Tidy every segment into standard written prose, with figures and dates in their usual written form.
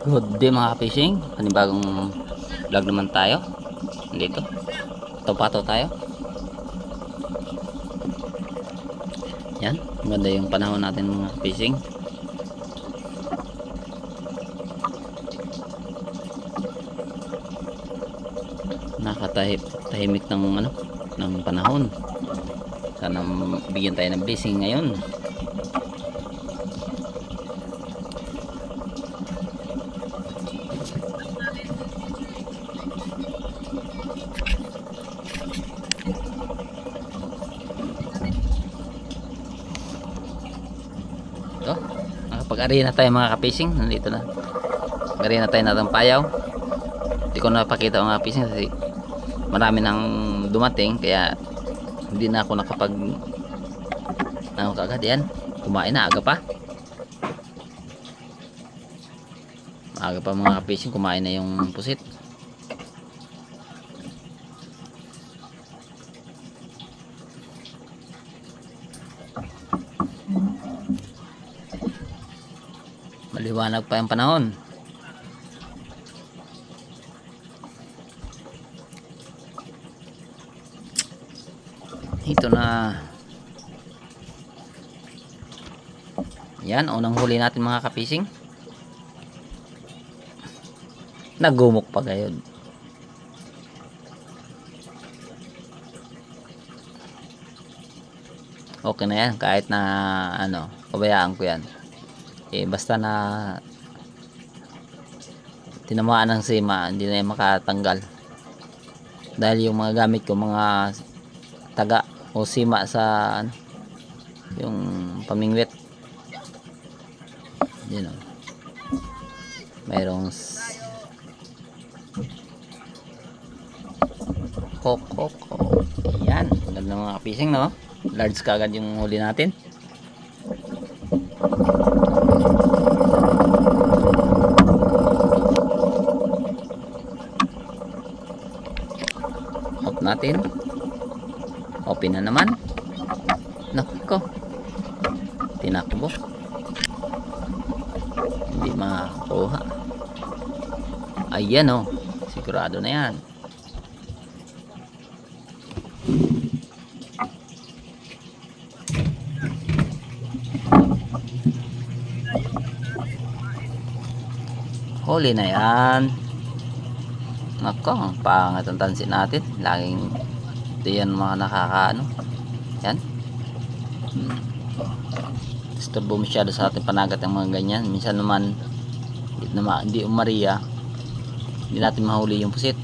Good day mga fishing, panibagong vlog naman tayo dito. Topato tayo. Yan, maganda yung panahon natin mga fishing. Nakatahimik ng ng panahon. Sana bigyan tayo ng blessing ngayon. Ito, nakapag-arena tayo mga kapising. Nandito na. Arena tayo natang payaw. Hindi ko napakita mga kapising kasi marami nang dumating, kaya hindi na ako nakapag kagad. Yan, kumain na aga pa. Aga pa mga kapising, kumain na yung pusit. Maliwanag pa yung panahon. Ito na. Yan, unang huli natin mga kapising. Nagumok pa gayon. Okay na yan, kahit na pabayaan ko yan. Basta na tinamaan ng sima, hindi na yan makatanggal. Dahil yung mga gamit ko, mga taga o sima sa yung pamingwit. Yun o. Mayroong kok. Yan, maganda mga kapising, no? Large kagad yung huli natin. Off natin. Open na naman. Nako, tinakbo, hindi makakuha. Ayan o, sigurado na yan. Huli na yan. Nako, ang pangat ang tansin natin. Laging ito yan mga nakakaano. Yan. Disturbo masyado sa ating panagat ang mga ganyan. Minsan naman hindi umariya, hindi natin mahuli yung pusit.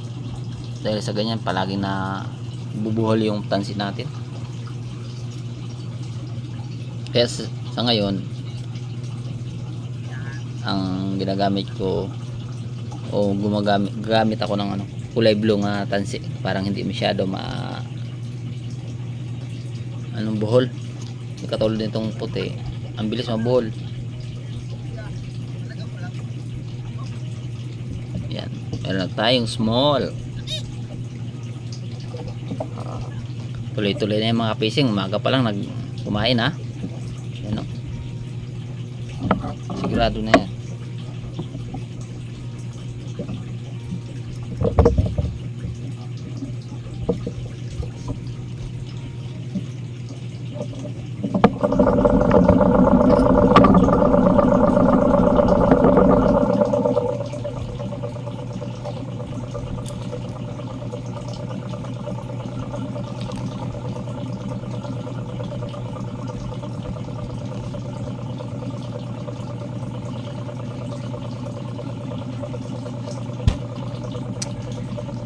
Dahil sa ganyan palagi na bubuhol yung tansin natin. Kaya sa ngayon, ang ginagamit ko o gumagamit ako ng kulay blue nga tansi, parang hindi masyado buhol. Katulad nitong puti, ang bilis mabuhol. Yan, meron tayong small. Tuloy-tuloy na yung mga fishing. Umaga pa lang kumain ha. Yan o, sigurado na yan.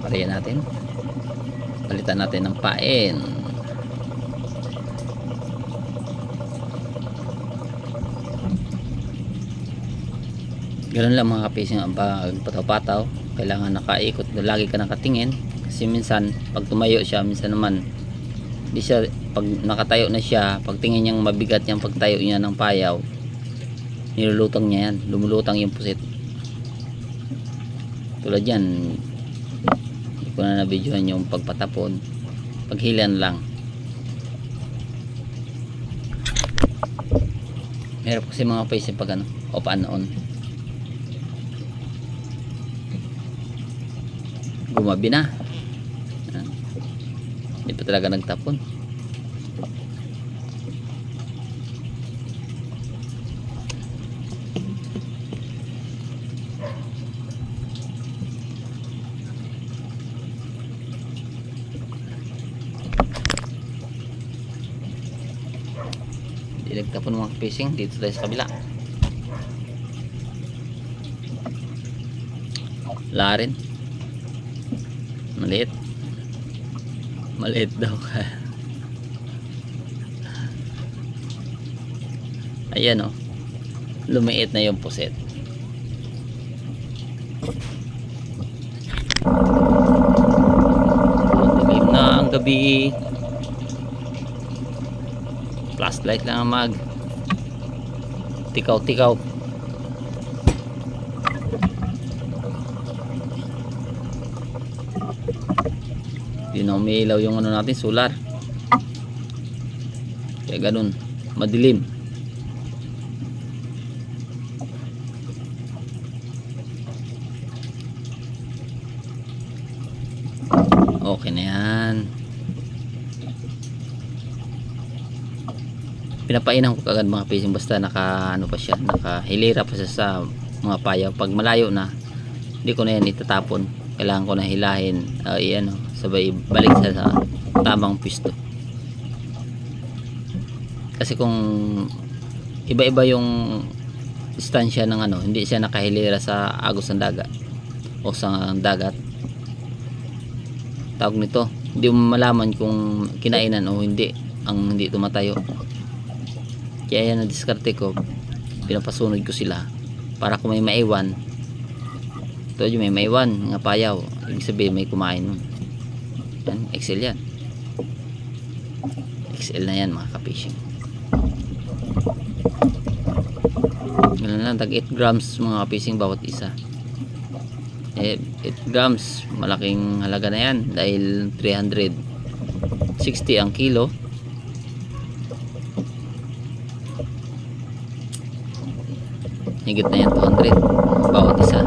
Pariyan natin, palitan natin ng pain. Ganun lang mga kapising ang pagpataw-pataw. Kailangan nakaikot, lagi ka nakatingin, kasi minsan pag tumayo siya, minsan naman hindi siya, pag nakatayo na siya, pag tingin niyang mabigat yung pagtayo niya ng payaw, nilulutang niya yan, lumulutang yung pusit. Tulad yan, ko na nabidyohan yung pagpatapon, paghilan lang. Meron kasi mga face pag off and on. gumabi na. Yan. Hindi pa talaga nagtapon. Hindi nagtapon mga fishing. Dito tayo sa kabila. Wala rin. Maliit. Maliit daw. Ayan o. Lumiit na yung puset. Dilim na ang gabi. Flashlight lang ang mag tikaw-tikaw. Hindi na umiilaw yung ano natin, solar. Kaya ganun, madilim. Okay na yan. Pinapainan ko kagad mga fishing, basta naka ano pa siya, nakahilera pa siya sa mga payaw. Pag malayo na, hindi ko na yan itatapon. Kailangan ko na hilahin, iyan, sabay balik sa tamang pwesto. Kasi kung iba-iba yung distansya ng ano, hindi siya nakahilera sa agos ng dagat o sa dagat, tawag nito, hindi mo malaman kung kinainan o hindi ang hindi tumatayo. Kaya yan ang diskarte ko, pinapasunod ko sila para kung may maiwan, ito yung may maiwan nga payaw, ibig sabihin may kumain nun. Yan, XL yan, XL na yan mga kapishing. Ganun lang, tag 8 grams mga kapishing bawat isa. 8 grams, malaking halaga na yan dahil 360 ang kilo. Higit na yan 200 bawat isa.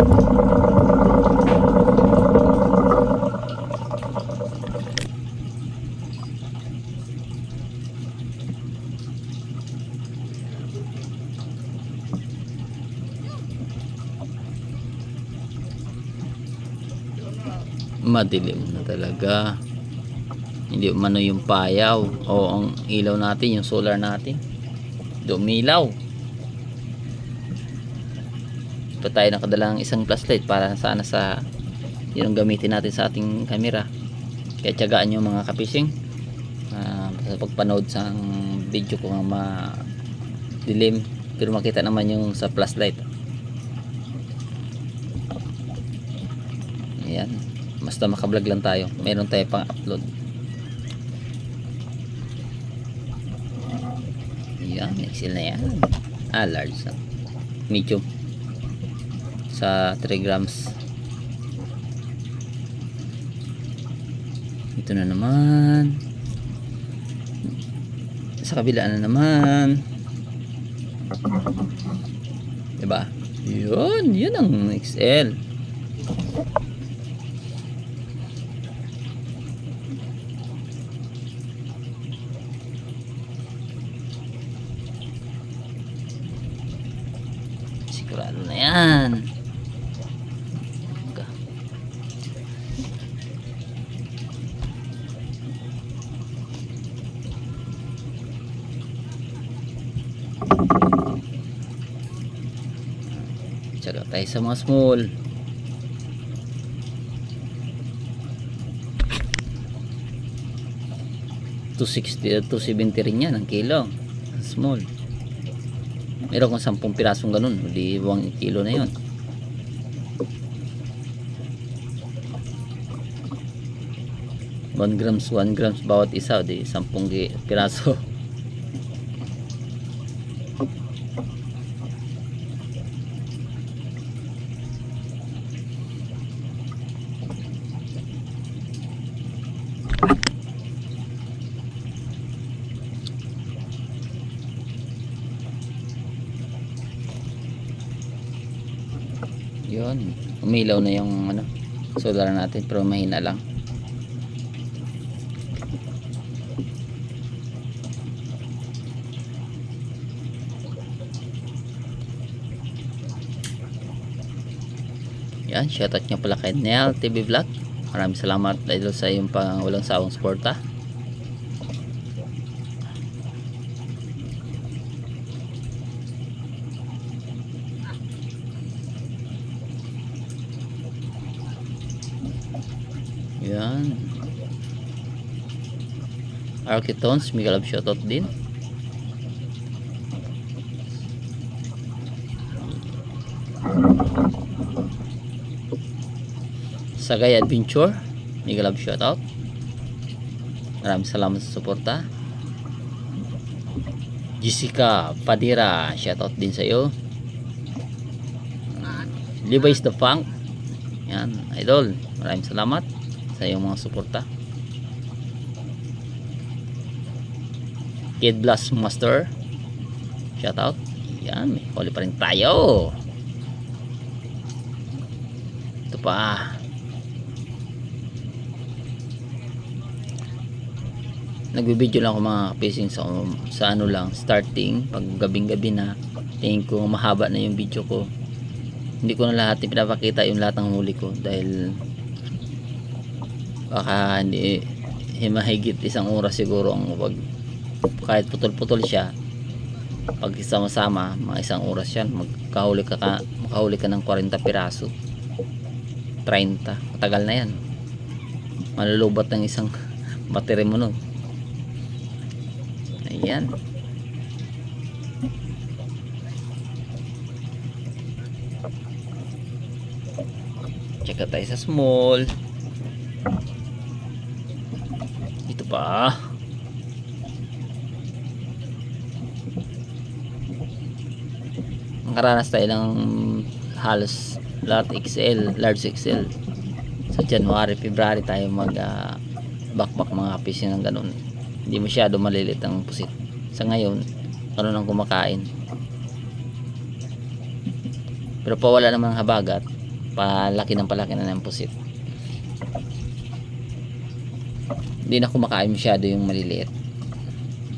Madilim na talaga, hindi umano yung payaw o ang ilaw natin, yung solar natin dumilaw. Pa tayo nakadalang isang flashlight para sana sa yun ang gamitin natin sa ating camera. Kaya tiyagaan nyo mga kapishing, sa pagpanood sa video ko nga madilim pero makita naman yung sa flashlight. Ayan, basta makablog lang tayo, meron tayo pang upload. Ayan, XL na yan. Large na, medium sa 3 grams. Ito na naman sa kabila na naman, diba? Yun ang XL. Sigurado na yan. Tsaga tayo sa mga small. $260 at $270 rin yan ang kilo. Small. Meron kung 10 pirasong ganun, di 1 kilo na yun. $1 grams bawat isa, di 10 piraso. Yun, umilaw na yung ano, soldaran natin pero mahina lang. Yan, shoutout nyo pala kay Nel TV Vlog. Maraming salamat idol sa iyong walang sawang suporta. Yan. Architons, mega love shoutout din. Sagay Adventure, mega love shoutout. Maraming salamat sa suporta. Jessica Padira, shoutout din sa iyo. Levi's the Funk. Yan, idol. Maraming salamat sa iyong mga suporta. Kid Blast Master, shoutout. Yan, may huli pa rin tayo. Ito pa. Nagbibideo lang ako mga fishing sa ano lang, starting pag gabing-gabi na. Tingin ko mahaba na yung video ko. Hindi ko na lahat pinapakita yung lahat ng huli ko dahil baka hindi mahigit isang oras siguro ang kahit putol-putol siya. Pag sama-sama mga isang oras yan, makahuli ka ng 40 piraso, 30, matagal na yan. Malulubat ng isang battery mo nun. Ayan. Check tayo sa small. Ito pa. Nakaranas tayo ng halos lahat XL, large XL. Sa January, February tayo bakbak mga fishing ng ganun. Hindi masyado malilit ang pusit. Sa ngayon, ano nang kumakain. Pero pawala naman ang habagat, palaki na ng pusit. Hindi na kumakain masyado yung maliliit.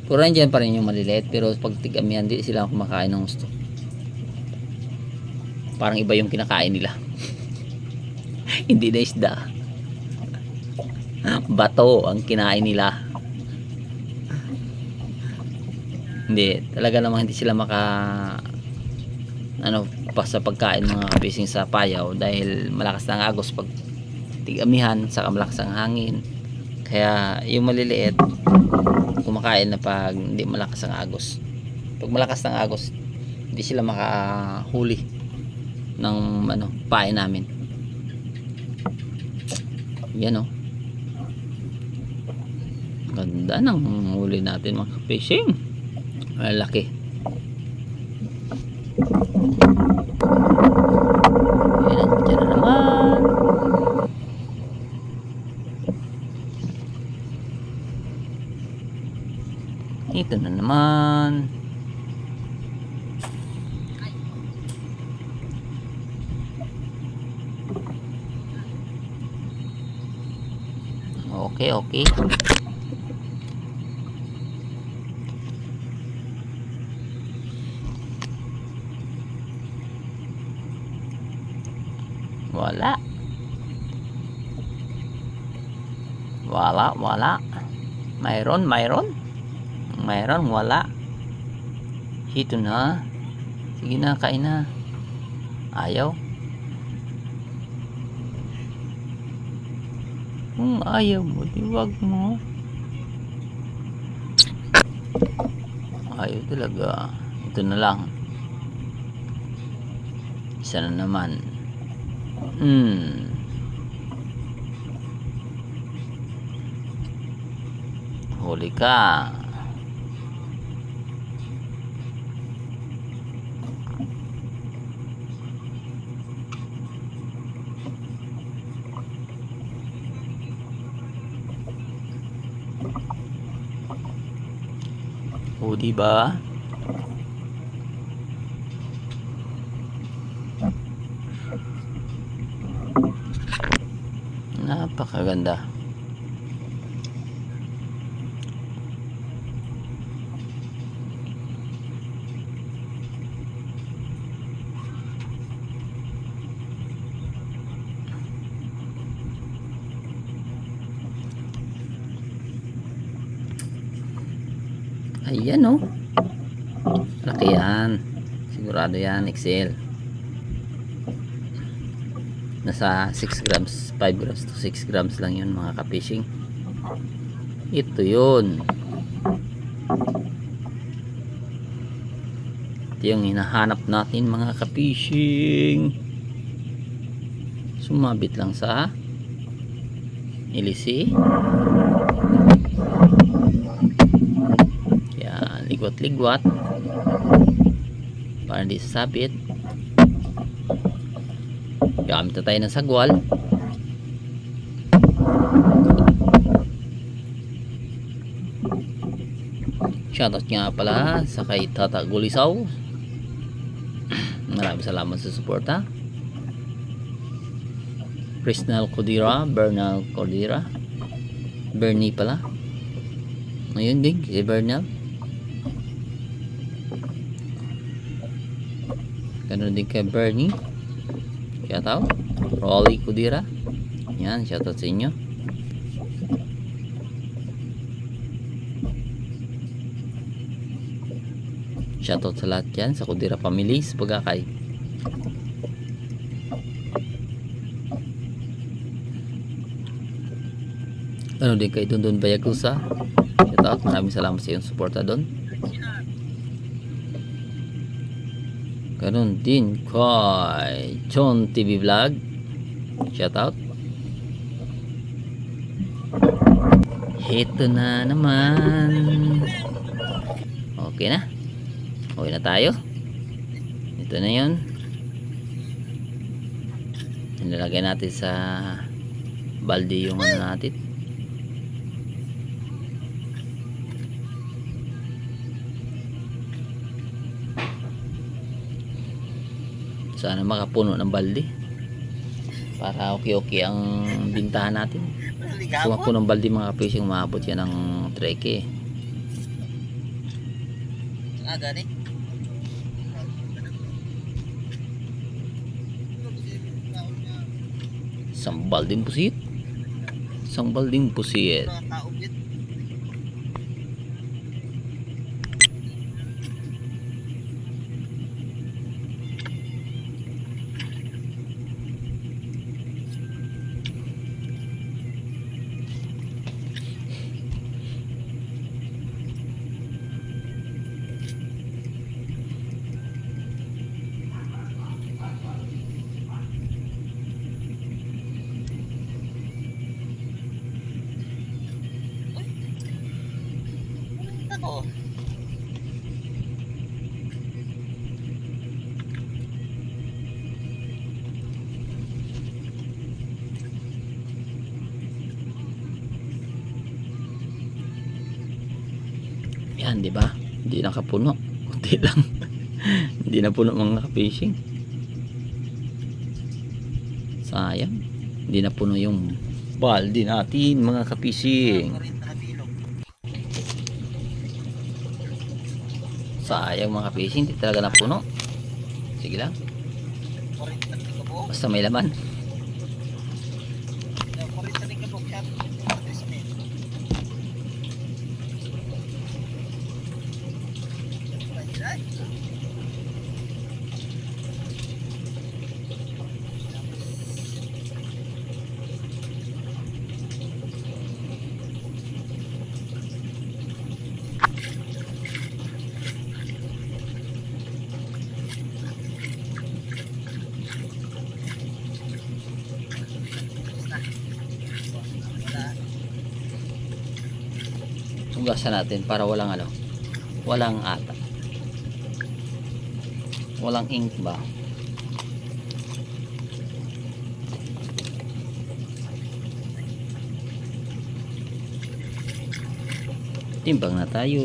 Puro nandiyan pa rin yung maliliit, pero pag tig-amihan, hindi sila kumakain ng gusto. Parang iba yung kinakain nila. Hindi na isda. Bato ang kinain nila. Hindi, talaga namang hindi sila pa sa pagkain mga fishing sa payaw dahil malakas na ang agos pag tig-amihan, saka malakas ang hangin. Kaya yung maliliit kumakain na pag hindi malakas ang agos. Pag malakas ang agos, hindi sila makahuli ng pain namin. Yan o. Ganda ng huli natin mga fishing. Malaki. Ayan, dyan na naman. Ito na naman. Okay. Wala. Mayroon, wala. Ito na. Sige na, kain na. Ayaw. Kung ayaw mo, wag mo. Ayaw talaga. Ito na lang. Isa na naman. Huli ka. O diba? Napakaganda. Ayan, oh. Laki yan. Sigurado yan, XL. Nasa 6 grams, 5 grams to 6 grams lang yun mga ka-fishing. Ito yun. Ito yung hinahanap natin mga ka-fishing. Sumabit lang sa ilisi. Yan, ligwat-ligwat para hindi sasabit. Gamit na tayo ng sagwal. Shoutout nga pala sa kay Tata Gulisaw. Maraming salamat sa suporta. Prisnal Codira, Bernal Codira, Bernie pala. Ayun din, si Bernal. Ganun din kay Bernie. Shoutout. Rolly Codira. Yan, shoutout sa inyo. Shoutout sa lahat yan, sa Codira family, sa pagkakay. Ano din kay Dondon Bayagusa. Shoutout, maraming salamat sa iyong suporta doon. Ganun din kay John TV Vlog. Shoutout. Ito na naman. Okay na. Okay na tayo. Ito na yun. Nilalagay natin sa balde yung ano natin. Sana makapuno ng balde para okay ang bintahan natin. Kung mapuno ng balde mga fishing, maabot yan ng treke. Gani? Isang balding pusit. Isang balding pusit. Ako. Yan, di ba? Hindi nakapuno. Kunti lang. Hindi na puno mga fishing. Sayang. Hindi na puno yung balde natin mga ka-fishing. Sayang mga fishing, hindi talaga napuno. Sige lang. Basta may laman. Hugasan natin para walang ano, walang ata, walang ink ba. Timbang na tayo.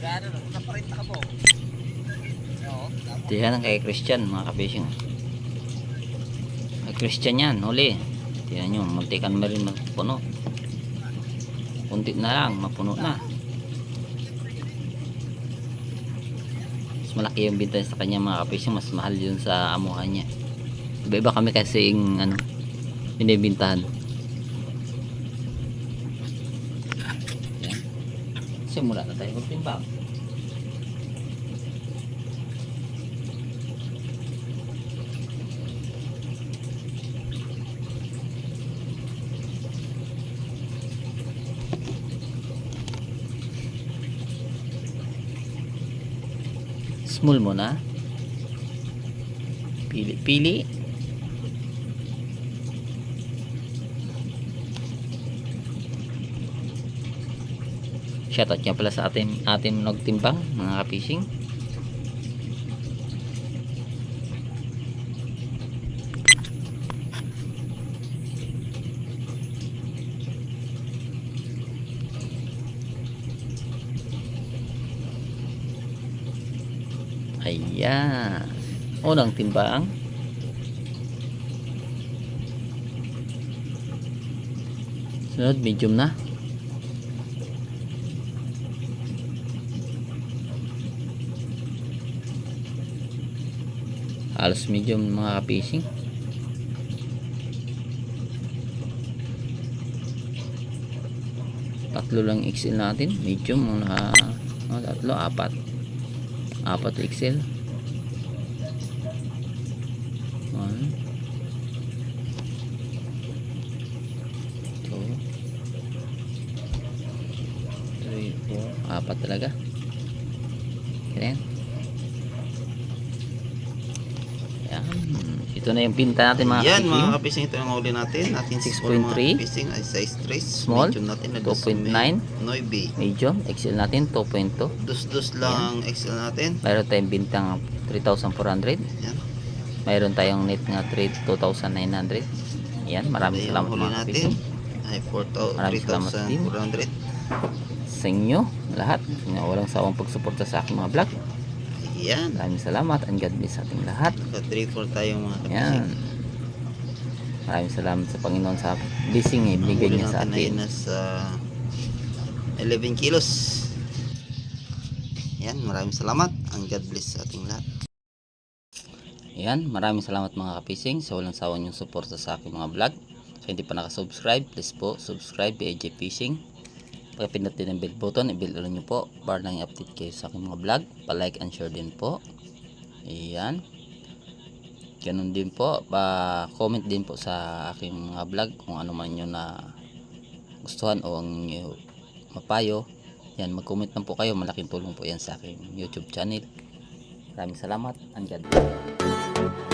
Gano'n, naparinta ka po. Oo. Yan kay Christian mga ka-fishing. Kay Christian yan, huli. Tingnan nyo, muntikan mo rin magpuno. Kunti na lang, mapuno na. Mas malaki yung binta sa kanya mga ka-fishing, mas mahal yun sa amuhan niya. Iba-iba kami kasi yung ano, binibintahan. Yan. Simula na tayo magtimbang. Small muna. Pili-pili. Shoutout nga pala sa ating nagtimbang mga ka-fishing. Ayan. Unang timbang. Sunod, medium na. Halos medium mga ka-fishing. Tatlo lang XL natin. Medium muna. Tatlo, apat XL. 1 2 3 4 apat talaga. Ganyan. Yan. Ito na yung pinta natin mga Yan ka-fishing. mga kapising, ito yung huli natin. 6.3. Kapising ay size 3. Small, Medium natin na 2.9. 9. Medium XL natin 2.2. Dus lang XL natin. Mayroon tayong bintang 3,400. Yan. Mayroon tayong net nga 2,900. Yan, maraming Ito yung salamat huli mga natin. ka-fishing. Ay Maraming salamat din 3,400. sa inyo lahat na walang sawang pagsuporta sa aking mga vlog. Yan. Maraming salamat and God bless sa ating lahat. Naka 3-4 tayo mga kapising. Yan. Maraming salamat sa Panginoon sa blessing eh, binigay Huli niya sa natin ay atin. nasa 11 kilos. Yan, maraming salamat. Ang God bless sa ating lahat. Yan, maraming salamat mga kapising sa walang sawang yung suporta sa aking mga vlog. Sa hindi pa nakasubscribe, please po subscribe BJ Fishing. Pagpindot din ang bell button, i-bell ulit nyo po para nang i-update kayo sa aking mga vlog. Pa-like and share din po. Ayan. Ganun din po, pa-comment din po sa aking mga vlog kung ano man nyo na gustuhan o ang nyo mapayo. Yan, mag-comment lang po kayo, malaking tulong po yan sa aking YouTube channel. Maraming salamat and God bless.